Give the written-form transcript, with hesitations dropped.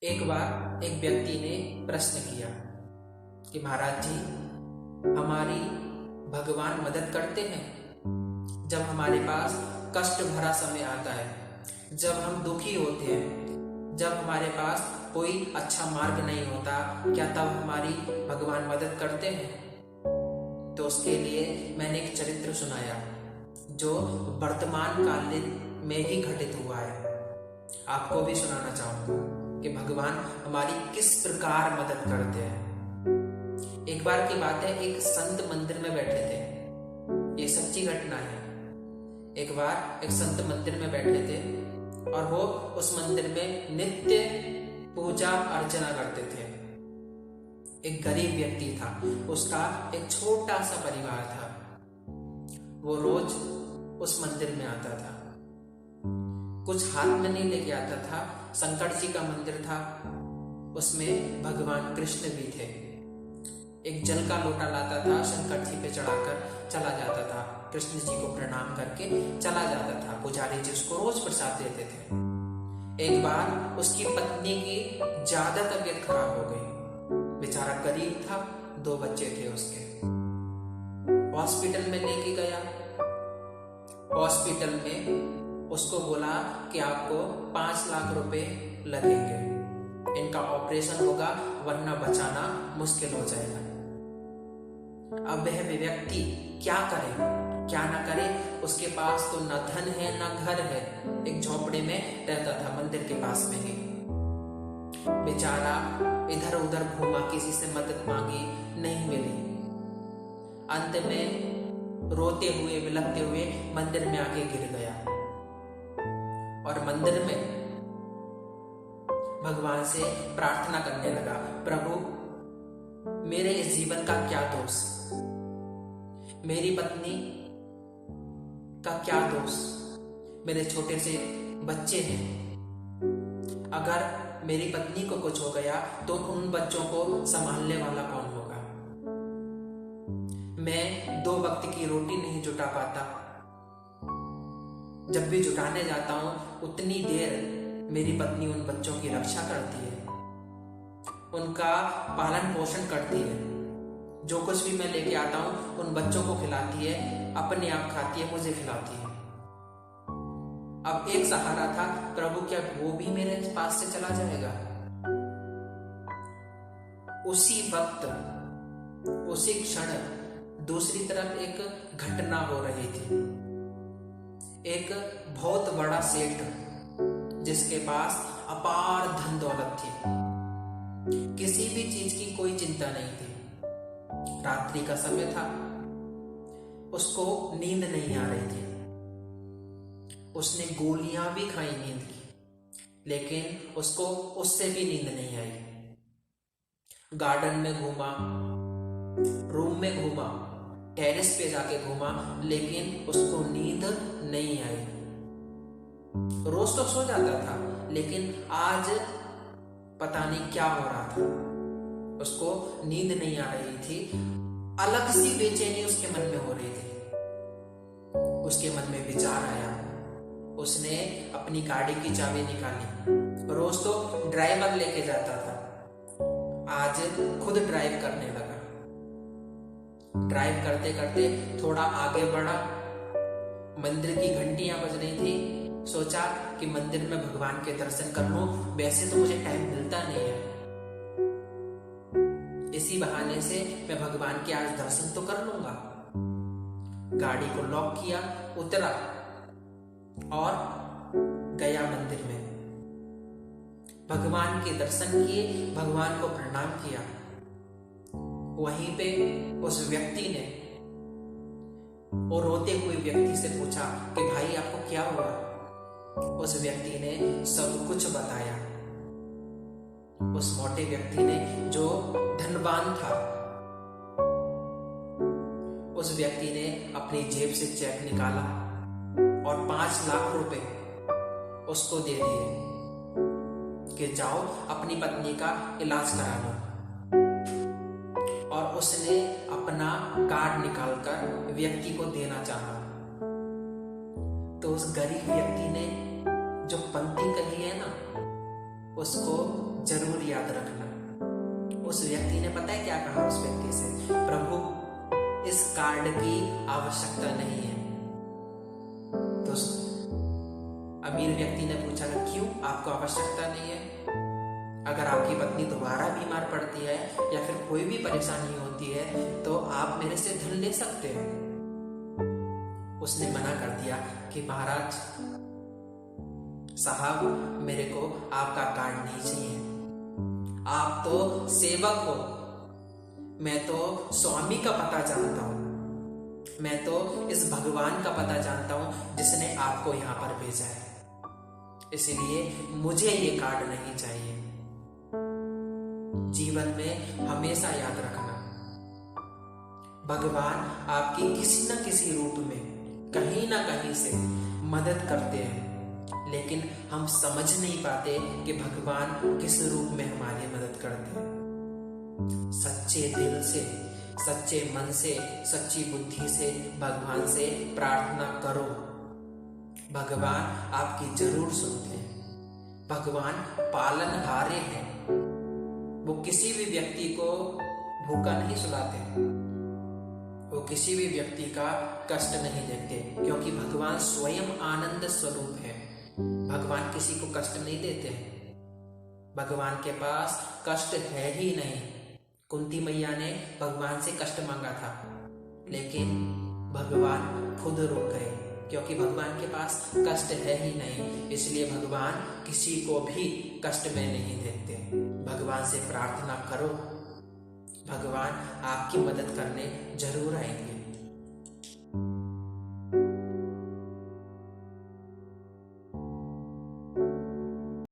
एक बार एक व्यक्ति ने प्रश्न किया कि महाराज जी, हमारी भगवान मदद करते हैं जब हमारे पास कष्ट भरा समय आता है, जब हम दुखी होते हैं, जब हमारे पास कोई अच्छा मार्ग नहीं होता, क्या तब हमारी भगवान मदद करते हैं? तो उसके लिए मैंने एक चरित्र सुनाया जो वर्तमान काल में ही घटित हुआ है। आपको भी सुनाना चाहूंगा कि भगवान हमारी किस प्रकार मदद करते हैं। एक बार की बात है, एक संत मंदिर में बैठे थे। ये सच्ची घटना है। एक बार एक संत मंदिर में बैठे थे और वो उस मंदिर में नित्य पूजा अर्चना करते थे। एक गरीब व्यक्ति था, उसका एक छोटा सा परिवार था। वो रोज उस मंदिर में आता था, कुछ हाथ में नहीं लेके आता था। शंकर जी का मंदिर था, उसमें भगवान कृष्ण भी थे। एक जल का लोटा लाता था, शंकर जी पे चढ़ाकर चला जाता था, कृष्ण जी को प्रणाम करके चला जाता था। पुजारी जी उसको रोज प्रसाद देते थे। एक बार उसकी पत्नी की ज्यादा तबीयत खराब हो गई। बेचारा गरीब था, 2 बच्चे थे उसके। हॉस्पिटल में लेके गया। हॉस्पिटल में उसको बोला कि आपको 5 लाख रुपए लगेंगे, इनका ऑपरेशन होगा वरना बचाना मुश्किल हो जाएगा। अब वह व्यक्ति क्या करे क्या ना करे, उसके पास तो न धन है न घर है। एक झोपड़े में रहता था मंदिर के पास में ही। बेचारा इधर उधर घूमा, किसी से मदद मांगी, नहीं मिली। अंत में रोते हुए विलखते हुए मंदिर में आके गिर गया और मंदिर में भगवान से प्रार्थना करने लगा, प्रभु मेरे इस जीवन का क्या दोष, मेरी पत्नी का क्या दोष, मेरे छोटे से बच्चे हैं। अगर मेरी पत्नी को कुछ हो गया तो उन बच्चों को संभालने वाला कौन होगा? मैं 2 वक्त की रोटी नहीं जुटा पाता। जब भी जुटाने जाता हूं उतनी देर मेरी पत्नी उन बच्चों की रक्षा करती है, उनका पालन पोषण करती है। जो कुछ भी मैं लेके आता हूं उन बच्चों को खिलाती है, अपने आप खाती है, मुझे खिलाती है। अब एक सहारा था, प्रभु क्या वो भी मेरे पास से चला जाएगा? उसी वक्त, उसी क्षण दूसरी तरफ एक घटना हो रही थी। एक बहुत बड़ा सेठ जिसके पास अपार धन दौलत थी, किसी भी चीज की कोई चिंता नहीं थी। रात्रि का समय था, उसको नींद नहीं आ रही थी। उसने गोलियां भी खाई नींद की, लेकिन उसको उससे भी नींद नहीं आई। गार्डन में घूमा, रूम में घूमा, टेरेस पे जाके घूमा, लेकिन उसको नींद नहीं आई। रोज तो सो जाता था, लेकिन आज पता नहीं क्या हो रहा था, उसको नींद नहीं आ रही थी। अलग सी बेचैनी उसके मन में हो रही थी। उसके मन में विचार आया, उसने अपनी गाड़ी की चाबी निकाली। रोज तो ड्राइवर लेके जाता था, आज खुद ड्राइव करने लगा। ड्राइव करते करते थोड़ा आगे बढ़ा, मंदिर की घंटियां बज रही थी। सोचा कि मंदिर में भगवान के दर्शन कर लूं, वैसे तो मुझे टाइम मिलता नहीं है, इसी बहाने से मैं भगवान के आज दर्शन तो कर लूंगा। गाड़ी को लॉक किया, उतरा और गया मंदिर में। भगवान के दर्शन किए, भगवान को प्रणाम किया। वहीं पे उस व्यक्ति ने, वो रोते हुए व्यक्ति से पूछा कि भाई आपको क्या हुआ? उस व्यक्ति ने सब कुछ बताया। उस मोटे व्यक्ति ने, जो धनवान था, उस व्यक्ति ने अपनी जेब से चेक निकाला और 5 लाख रुपए उसको दे दिए कि जाओ अपनी पत्नी का इलाज करा लो। और उसने अपना कार्ड निकालकर व्यक्ति को देना चाहा, तो उस गरीब व्यक्ति ने जो पंक्ति कही है ना, उसको जरूर याद रखना। उस व्यक्ति ने पता है क्या कहा उस व्यक्ति से, प्रभु इस कार्ड की आवश्यकता नहीं है। तो अमीर व्यक्ति ने पूछा क्यों आपको आवश्यकता नहीं है? अगर आपकी पत्नी दोबारा बीमार पड़ती है या फिर कोई भी परेशानी होती है तो आप मेरे से धन ले सकते हैं। उसने मना कर दिया कि महाराज साहब, मेरे को आपका कार्ड नहीं चाहिए। आप तो सेवक हो, मैं तो स्वामी का पता जानता हूं, मैं तो इस भगवान का पता जानता हूं जिसने आपको यहां पर भेजा है, इसलिए मुझे ये कार्ड नहीं चाहिए। जीवन में हमेशा याद रखना, भगवान आपकी किसी न किसी रूप में कहीं ना कहीं से मदद करते हैं, लेकिन हम समझ नहीं पाते कि भगवान किस रूप में हमारी मदद करते हैं। सच्चे दिल से, सच्चे मन से, सच्ची बुद्धि से भगवान से प्रार्थना करो, भगवान आपकी जरूर सुनते हैं। भगवान पालनहारे हैं, वो किसी भी व्यक्ति को भूखा नहीं सुलाते, वो किसी भी व्यक्ति का कष्ट नहीं देखते, क्योंकि भगवान स्वयं आनंद स्वरूप है। भगवान किसी को कष्ट नहीं देते, भगवान के पास कष्ट है ही नहीं। कुंती मैया ने भगवान से कष्ट मांगा था, लेकिन भगवान खुद रुक गए, क्योंकि भगवान के पास कष्ट है ही नहीं, इसलिए भगवान किसी को भी कष्ट में नहीं देते। भगवान से प्रार्थना करो, भगवान आपकी मदद करने जरूर आएंगे।